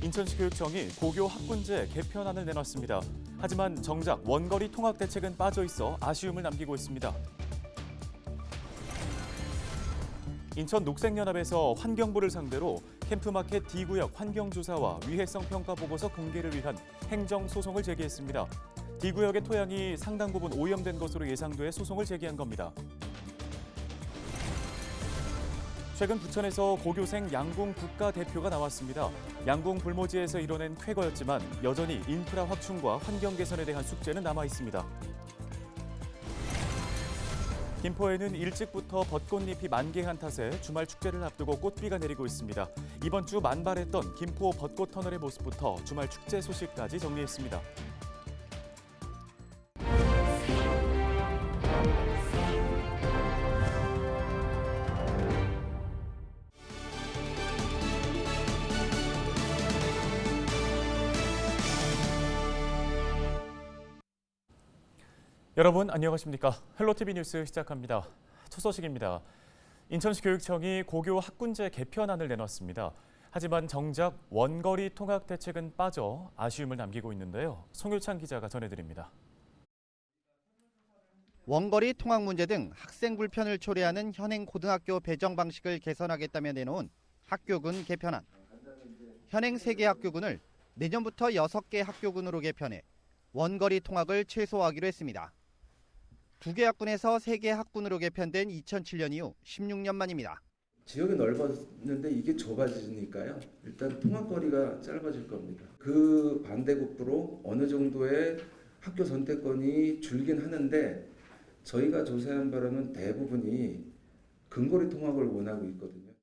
인천시 교육청이 고교 학군제 개편안을 내놨습니다. 하지만 정작 원거리 통학 대책은 빠져 있어 아쉬움을 남기고 있습니다. 인천 녹색연합에서 환경부를 상대로 캠프마켓 D구역 환경조사와 위해성 평가 보고서 공개를 위한 행정소송을 제기했습니다. D구역의 토양이 상당 부분 오염된 것으로 예상돼 소송을 제기한 겁니다. 최근 부천에서 고교생 양궁 국가대표가 나왔습니다. 양궁 불모지에서 이뤄낸 쾌거였지만 여전히 인프라 확충과 환경 개선에 대한 숙제는 남아 있습니다. 김포에는 일찍부터 벚꽃잎이 만개한 탓에 주말 축제를 앞두고 꽃비가 내리고 있습니다. 이번 주 만발했던 김포 벚꽃 터널의 모습부터 주말 축제 소식까지 정리했습니다. 여러분 안녕하십니까? 헬로티비 뉴스 시작합니다. 첫 소식입니다. 인천시 교육청이 고교 학군제 개편안을 내놨습니다. 하지만 정작 원거리 통학 대책은 빠져 아쉬움을 남기고 있는데요. 송유찬 기자가 전해드립니다. 원거리 통학 문제 등 학생 불편을 초래하는 현행 고등학교 배정 방식을 개선하겠다며 내놓은 학교군 개편안. 현행 3개 학교군을 내년부터 6개 학교군으로 개편해 원거리 통학을 최소화하기로 했습니다. 2개 학군에서 3개 학군으로 개편된 2007년 이후 16년 만입니다. 지역이 넓어졌는데 이게 좁아지니까요. 일단 통학거리가 짧아질 겁니다. 그 반대급부로 어느 정도의 학교 선택권이 줄긴 하는데 저희가 조사한 바로는 대부분이 근거리 통학을 원하고 있거든요.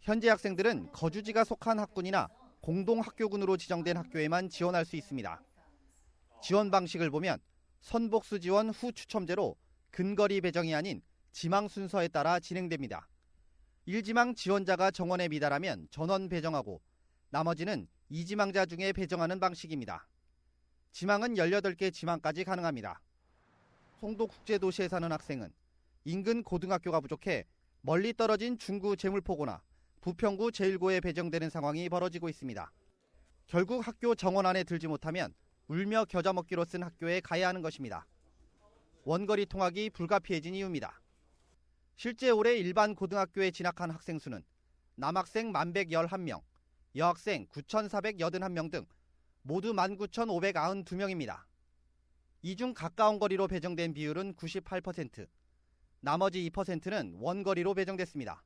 현재 학생들은 거주지가 속한 학군이나 공동학교군으로 지정된 학교에만 지원할 수 있습니다. 지원 방식을 보면 선복수 지원 후 추첨제로 근거리 배정이 아닌 지망 순서에 따라 진행됩니다. 1지망 지원자가 정원에 미달하면 전원 배정하고 나머지는 2지망자 중에 배정하는 방식입니다. 지망은 18개 지망까지 가능합니다. 송도국제도시에 사는 학생은 인근 고등학교가 부족해 멀리 떨어진 중구 제물포고나 부평구 제1고에 배정되는 상황이 벌어지고 있습니다. 결국 학교 정원 안에 들지 못하면 울며 겨자 먹기로 쓴 학교에 가야 하는 것입니다. 원거리 통학이 불가피해진 이유입니다. 실제 올해 일반 고등학교에 진학한 학생 수는 남학생 1111명, 여학생 9,481명 등 모두 19,592명입니다. 이 중 가까운 거리로 배정된 비율은 98%, 나머지 2%는 원거리로 배정됐습니다.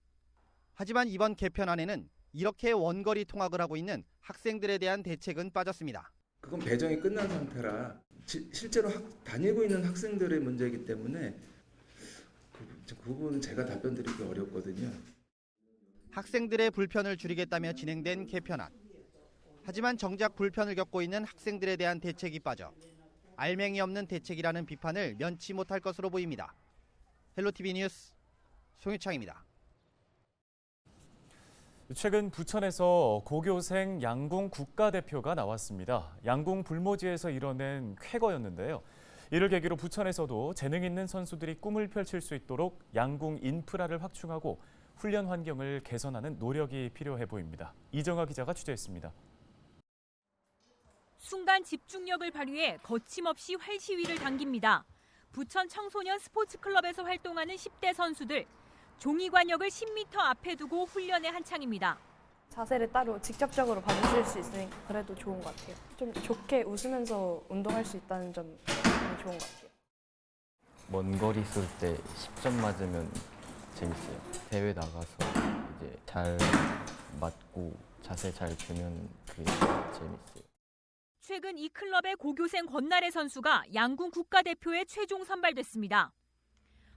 하지만 이번 개편안에는 이렇게 원거리 통학을 하고 있는 학생들에 대한 대책은 빠졌습니다. 그건 배정이 끝난 상태라 실제로 다니고 있는 학생들의 문제이기 때문에 그 부분은 제가 답변 드리기 어렵거든요. 학생들의 불편을 줄이겠다며 진행된 개편안. 하지만 정작 불편을 겪고 있는 학생들에 대한 대책이 빠져 알맹이 없는 대책이라는 비판을 면치 못할 것으로 보입니다. 헬로티비 뉴스 송유창입니다. 최근 부천에서 고교생 양궁 국가대표가 나왔습니다. 양궁 불모지에서 이뤄낸 쾌거였는데요. 이를 계기로 부천에서도 재능 있는 선수들이 꿈을 펼칠 수 있도록 양궁 인프라를 확충하고 훈련 환경을 개선하는 노력이 필요해 보입니다. 이정아 기자가 취재했습니다. 순간 집중력을 발휘해 거침없이 활시위를 당깁니다. 부천 청소년 스포츠클럽에서 활동하는 10대 선수들. 종이관역을 10m 앞에 두고 훈련에 한창입니다. 자세를 따로 직접적으로 받으실 수 있으니까 그래도 좋은 것 같아요. 좀 좋게 웃으면서 운동할 수 있다는 점이 좋은 것 같아요. 먼 거리 쏠 때 10점 맞으면 재밌어요. 대회 나가서 이제 잘 맞고 자세 잘 주면 그게 재밌어요. 최근 이 클럽의 고교생 권나래 선수가 양궁 국가대표에 최종 선발됐습니다.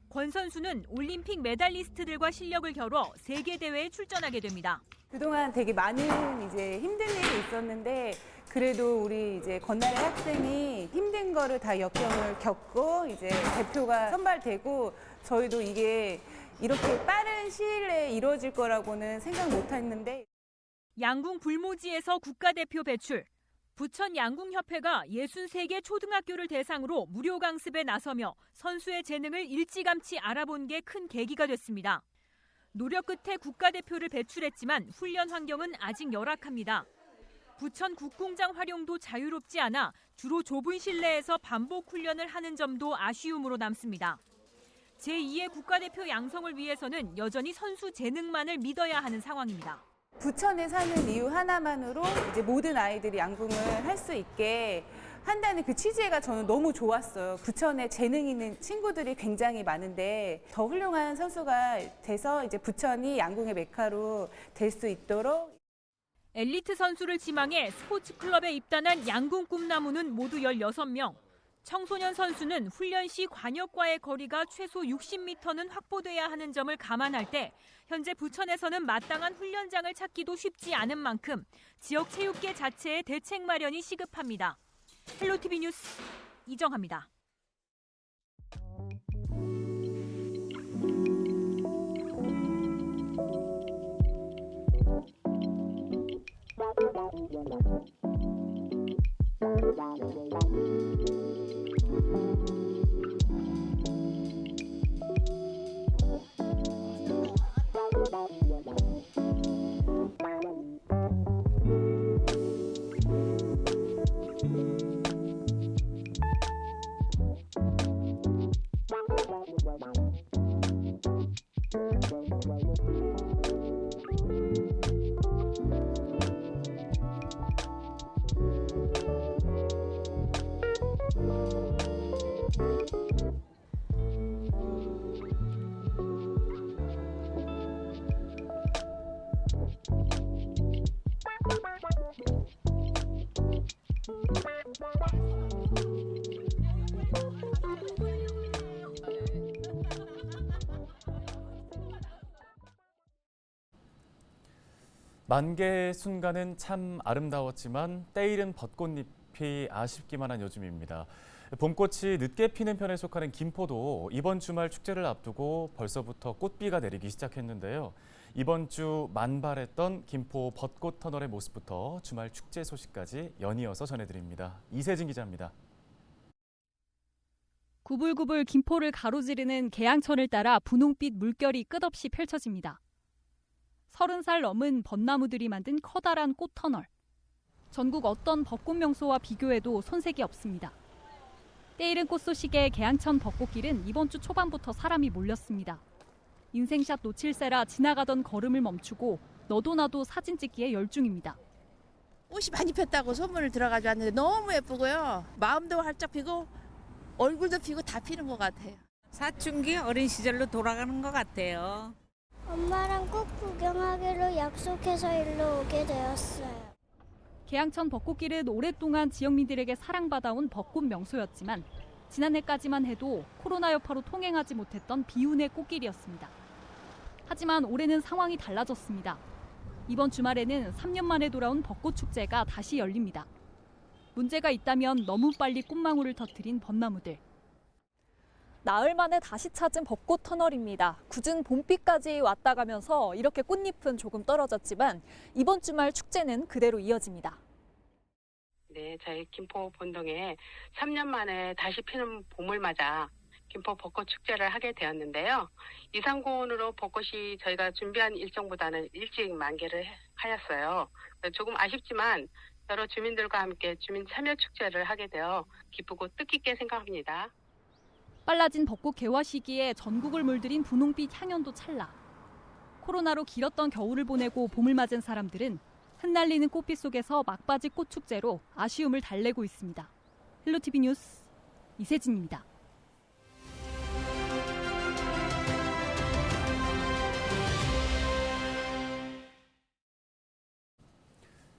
권 선수는 올림픽 메달리스트들과 실력을 겨뤄 세계 대회에 출전하게 됩니다. 그동안 되게 많은 이제 힘든 일이 있었는데 그래도 우리 이제 권나래 학생이 힘든 거를 다 역경을 겪고 이제 대표가 선발되고 저희도 이게 이렇게 빠른 시일 내에 이루어질 거라고는 생각 못 했는데 양궁 불모지에서 국가대표 배출. 부천 양궁협회가 63개 초등학교를 대상으로 무료 강습에 나서며 선수의 재능을 일찌감치 알아본 게 큰 계기가 됐습니다. 노력 끝에 국가대표를 배출했지만 훈련 환경은 아직 열악합니다. 부천 국공장 활용도 자유롭지 않아 주로 좁은 실내에서 반복 훈련을 하는 점도 아쉬움으로 남습니다. 제2의 국가대표 양성을 위해서는 여전히 선수 재능만을 믿어야 하는 상황입니다. 부천에 사는 이유 하나만으로 이제 모든 아이들이 양궁을 할 수 있게 한다는 그 취지가 저는 너무 좋았어요. 부천에 재능 있는 친구들이 굉장히 많은데 더 훌륭한 선수가 돼서 이제 부천이 양궁의 메카로 될 수 있도록. 엘리트 선수를 지망해 스포츠 클럽에 입단한 양궁 꿈나무는 모두 16명. 청소년 선수는 훈련 시 관역과의 거리가 최소 60m는 확보돼야 하는 점을 감안할 때 현재 부천에서는 마땅한 훈련장을 찾기도 쉽지 않은 만큼 지역 체육계 자체의 대책 마련이 시급합니다. 헬로티비 뉴스 이정합니다. 만개의 순간은 참 아름다웠지만 때이른 벚꽃잎이 아쉽기만 한 요즘입니다. 봄꽃이 늦게 피는 편에 속하는 김포도 이번 주말 축제를 앞두고 벌써부터 꽃비가 내리기 시작했는데요. 이번 주 만발했던 김포 벚꽃 터널의 모습부터 주말 축제 소식까지 연이어서 전해드립니다. 이세진 기자입니다. 구불구불 김포를 가로지르는 계양천을 따라 분홍빛 물결이 끝없이 펼쳐집니다. 30살 넘은 벚나무들이 만든 커다란 꽃터널. 전국 어떤 벚꽃 명소와 비교해도 손색이 없습니다. 때이른 꽃 소식에 계양천 벚꽃길은 이번 주 초반부터 사람이 몰렸습니다. 인생샷 놓칠세라 지나가던 걸음을 멈추고 너도 나도 사진 찍기에 열중입니다. 꽃이 많이 폈다고 소문을 들어가지고 왔는데 너무 예쁘고요. 마음도 활짝 피고 얼굴도 피고 다 피는 것 같아요. 사춘기 어린 시절로 돌아가는 것 같아요. 엄마랑 꽃 구경하기로 약속해서 일로 오게 되었어요. 계양천 벚꽃길은 오랫동안 지역민들에게 사랑받아온 벚꽃 명소였지만 지난해까지만 해도 코로나 여파로 통행하지 못했던 비운의 꽃길이었습니다. 하지만 올해는 상황이 달라졌습니다. 이번 주말에는 3년 만에 돌아온 벚꽃 축제가 다시 열립니다. 문제가 있다면 너무 빨리 꽃망울을 터뜨린 벚나무들. 나흘 만에 다시 찾은 벚꽃 터널입니다. 굳은 봄비까지 왔다 가면서 이렇게 꽃잎은 조금 떨어졌지만 이번 주말 축제는 그대로 이어집니다. 네, 저희 김포 본동에 3년 만에 다시 피는 봄을 맞아 김포 벚꽃 축제를 하게 되었는데요. 이상고온으로 벚꽃이 저희가 준비한 일정보다는 일찍 만개를 하였어요. 조금 아쉽지만 여러 주민들과 함께 주민 참여 축제를 하게 되어 기쁘고 뜻깊게 생각합니다. 빨라진 벚꽃 개화 시기에 전국을 물들인 분홍빛 향연도 찰나. 코로나로 길었던 겨울을 보내고 봄을 맞은 사람들은 흩날리는 꽃빛 속에서 막바지 꽃축제로 아쉬움을 달래고 있습니다. 헬로티비 뉴스 이세진입니다.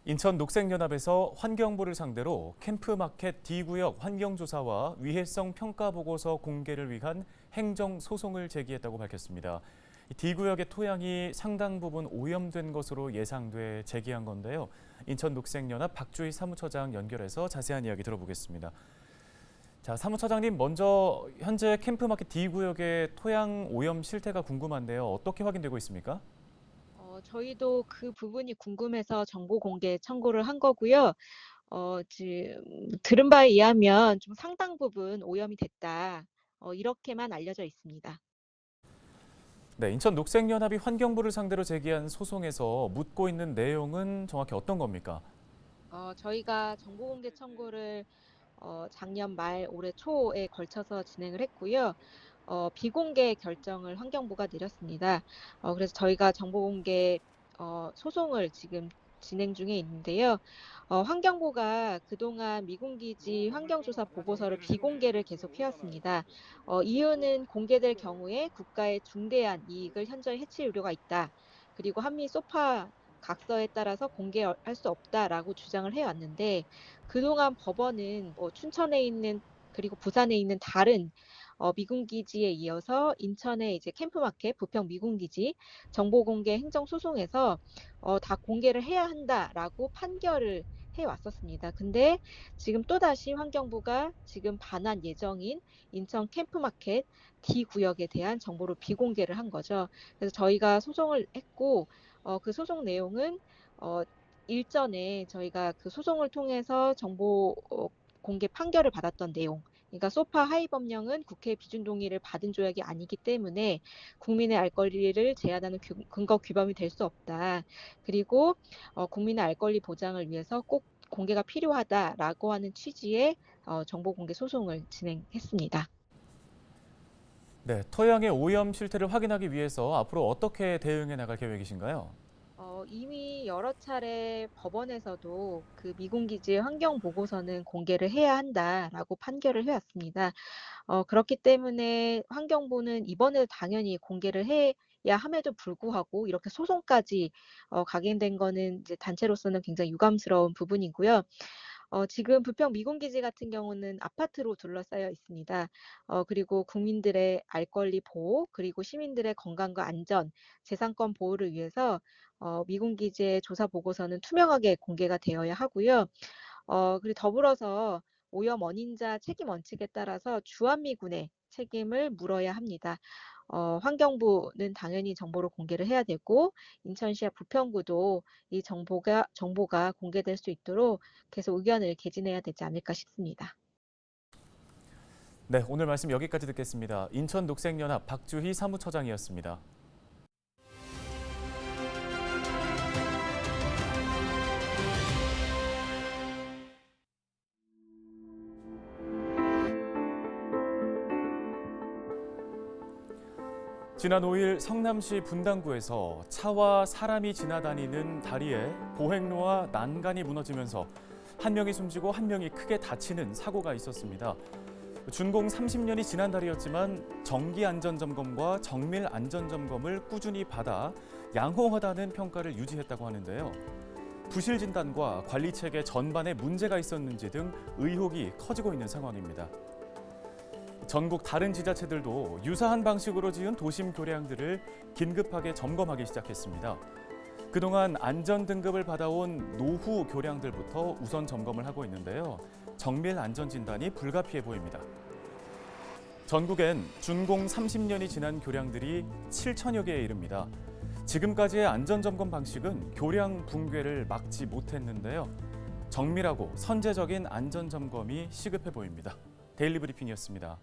인천 녹색연합에서 환경부를 상대로 캠프마켓 D구역 환경조사와 위해성 평가 보고서 공개를 위한 행정소송을 제기했다고 밝혔습니다. D구역의 토양이 상당 부분 오염된 것으로 예상돼 제기한 건데요. 인천 녹색연합 박주희 사무처장 연결해서 자세한 이야기 들어보겠습니다. 자, 사무처장님, 먼저 현재 캠프마켓 D구역의 토양 오염 실태가 궁금한데요. 어떻게 확인되고 있습니까? 저희도 그 부분이 궁금해서 정보 공개 청구를 한 거고요. 지금 들은 바에 의하면 좀 상당 부분 오염이 됐다. 이렇게만 알려져 있습니다. 네, 인천 녹색연합이 환경부를 상대로 제기한 소송에서 묻고 있는 내용은 정확히 어떤 겁니까? 저희가 정보공개 청구를 작년 말 올해 초에 걸쳐서 진행을 했고요. 비공개 결정을 환경부가 내렸습니다. 그래서 저희가 정보공개 소송을 지금 진행 중에 있는데요. 환경부가 그동안 미군기지 환경조사 보고서를 비공개를 계속 해왔습니다. 이유는 공개될 경우에 국가의 중대한 이익을 현저히 해칠 우려가 있다. 그리고 한미 소파 각서에 따라서 공개할 수 없다라고 주장을 해왔는데 그동안 법원은 춘천에 있는 그리고 부산에 있는 다른 미군 기지에 이어서 인천의 이제 캠프마켓 부평 미군 기지 정보 공개 행정 소송에서 다 공개를 해야 한다라고 판결을 해 왔었습니다. 근데 지금 또다시 환경부가 지금 반환 예정인 인천 캠프마켓 D 구역에 대한 정보를 비공개를 한 거죠. 그래서 저희가 소송을 했고 그 소송 내용은 일전에 저희가 그 소송을 통해서 정보 공개 판결을 받았던 내용. 그러니까 소파 하위 법령은 국회 비준 동의를 받은 조약이 아니기 때문에 국민의 알 권리를 제한하는 근거 규범이 될 수 없다. 그리고 국민의 알 권리 보장을 위해서 꼭 공개가 필요하다라고 하는 취지의 정보 공개 소송을 진행했습니다. 네, 토양의 오염 실태를 확인하기 위해서 앞으로 어떻게 대응해 나갈 계획이신가요? 이미 여러 차례 법원에서도 그 미군 기지의 환경 보고서는 공개를 해야 한다라고 판결을 해왔습니다. 그렇기 때문에 환경부는 이번에도 당연히 공개를 해야 함에도 불구하고 이렇게 소송까지 각인된 거는 이제 단체로서는 굉장히 유감스러운 부분이고요. 지금 부평 미군기지 같은 경우는 아파트로 둘러싸여 있습니다. 그리고 국민들의 알 권리 보호, 그리고 시민들의 건강과 안전, 재산권 보호를 위해서 미군기지의 조사 보고서는 투명하게 공개가 되어야 하고요. 그리고 더불어서 오염 원인자 책임 원칙에 따라서 주한미군의 책임을 물어야 합니다. 환경부는 당연히 정보를 공개를 해야 되고 인천시와 부평구도 이 정보가 공개될 수 있도록 계속 의견을 개진해야 되지 않을까 싶습니다. 네, 오늘 말씀 여기까지 듣겠습니다. 인천녹색연합 박주희 사무처장이었습니다. 지난 5일 성남시 분당구에서 차와 사람이 지나다니는 다리에 보행로와 난간이 무너지면서 한 명이 숨지고 한 명이 크게 다치는 사고가 있었습니다. 준공 30년이 지난 달이었지만 정기 안전점검과 정밀 안전점검을 꾸준히 받아 양호하다는 평가를 유지했다고 하는데요. 부실 진단과 관리 체계 전반에 문제가 있었는지 등 의혹이 커지고 있는 상황입니다. 전국 다른 지자체들도 유사한 방식으로 지은 도심 교량들을 긴급하게 점검하기 시작했습니다. 그동안 안전 등급을 받아온 노후 교량들부터 우선 점검을 하고 있는데요. 정밀 안전 진단이 불가피해 보입니다. 전국엔 준공 30년이 지난 교량들이 7천여 개에 이릅니다. 지금까지의 안전점검 방식은 교량 붕괴를 막지 못했는데요. 정밀하고 선제적인 안전점검이 시급해 보입니다. 데일리 브리핑이었습니다.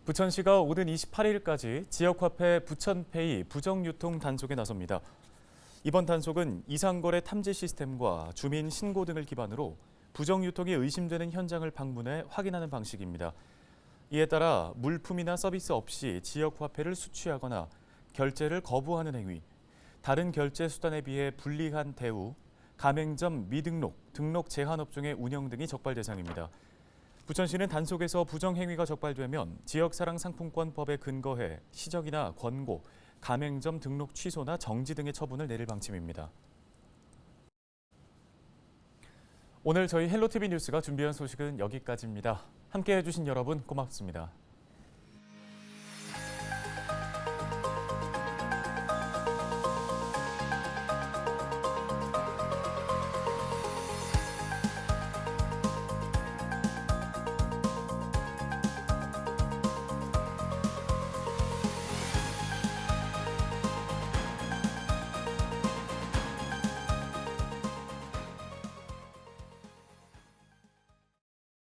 부천시가 오는 28일까지 지역화폐 부천페이 부정유통 단속에 나섭니다. 이번 단속은 이상거래 탐지 시스템과 주민 신고 등을 기반으로 부정유통이 의심되는 현장을 방문해 확인하는 방식입니다. 이에 따라 물품이나 서비스 없이 지역화폐를 수취하거나 결제를 거부하는 행위, 다른 결제 수단에 비해 불리한 대우, 가맹점 미등록, 등록 제한 업종의 운영 등이 적발 대상입니다. 부천시는 단속에서 부정행위가 적발되면 지역사랑상품권법에 근거해 시적이나 권고, 가맹점 등록 취소나 정지 등의 처분을 내릴 방침입니다. 오늘 저희 헬로티비 뉴스가 준비한 소식은 여기까지입니다. 함께해 주신 여러분 고맙습니다.